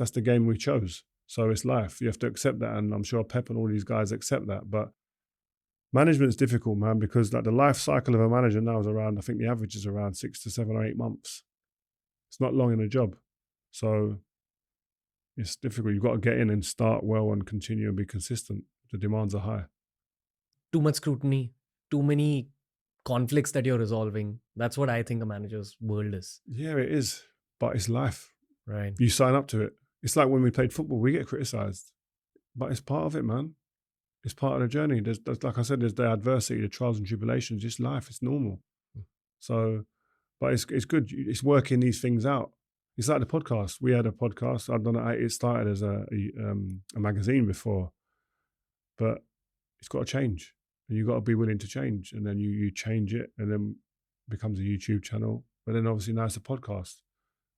That's the game we chose. So it's life. You have to accept that. And I'm sure Pep and all these guys accept that. But management's difficult, man, because like the life cycle of a manager now is around, I think the average is around 6 to 7 or 8 months. It's not long in a job. So it's difficult. You've got to get in and start well and continue and be consistent. The demands are high. Too much scrutiny, too many conflicts that you're resolving. That's what I think a manager's world is. Yeah, it is. But it's life. Right. You sign up to it. It's like when we played football, we get criticised. But it's part of it, man. It's part of the journey. There's like I said, there's the adversity, the trials and tribulations. It's life. It's normal. So, but it's good. It's working these things out. It's like the podcast. We had a podcast. I don't know. It started as a magazine before, but it's got to change, and you've got to be willing to change. And then you change it, and then it becomes a YouTube channel. But then obviously now it's a podcast.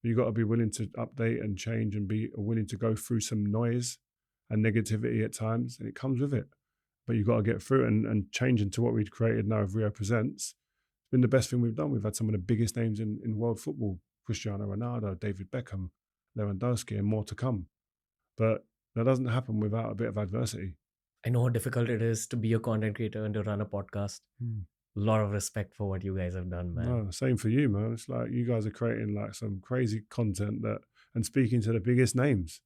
You've got to be willing to update and change, and be willing to go through some noise and negativity at times, and it comes with it. But you've got to get through it and change into what we've created now of Rio Presents. It's been the best thing we've done. We've had some of the biggest names in world football: Cristiano, Ronaldo, David Beckham, Lewandowski, and more to come. But that doesn't happen without a bit of adversity. I know how difficult it is to be a content creator and to run a podcast. A lot of respect for what you guys have done, man. No, same for you, man. It's like you guys are creating like some crazy content and speaking to the biggest names.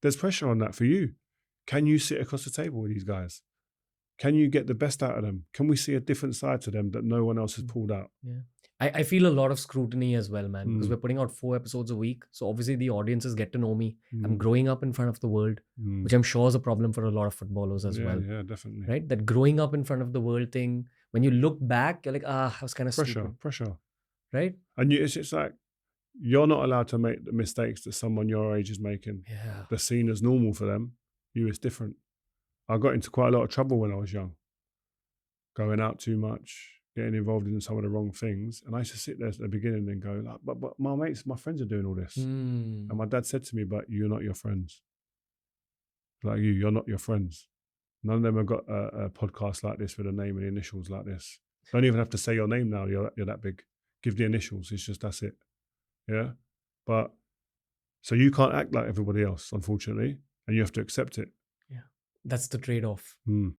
There's pressure on that for you. Can you sit across the table with these guys? Can you get the best out of them? Can we see a different side to them that no one else has pulled out? Yeah. I feel a lot of scrutiny as well, man, because we're putting out 4 episodes a week. So obviously the audiences get to know me. I'm growing up in front of the world, which I'm sure is a problem for a lot of footballers as well. Yeah, definitely. Right? That growing up in front of the world thing, when you look back, you're like, I was kind of stupid. Pressure. Right? And it's like, you're not allowed to make the mistakes that someone your age is making. Yeah. They're seen as normal for them. It's different. I got into quite a lot of trouble when I was young. Going out too much, getting involved in some of the wrong things. And I used to sit there at the beginning and go, like, but my mates, my friends are doing all this. And my dad said to me, but you're not your friends. Like you're not your friends. None of them have got a podcast like this with a name and initials like this. Don't even have to say your name now. You're that big. Give the initials. It's just, that's it. Yeah. But so you can't act like everybody else, unfortunately, and you have to accept it. Yeah. That's the trade-off.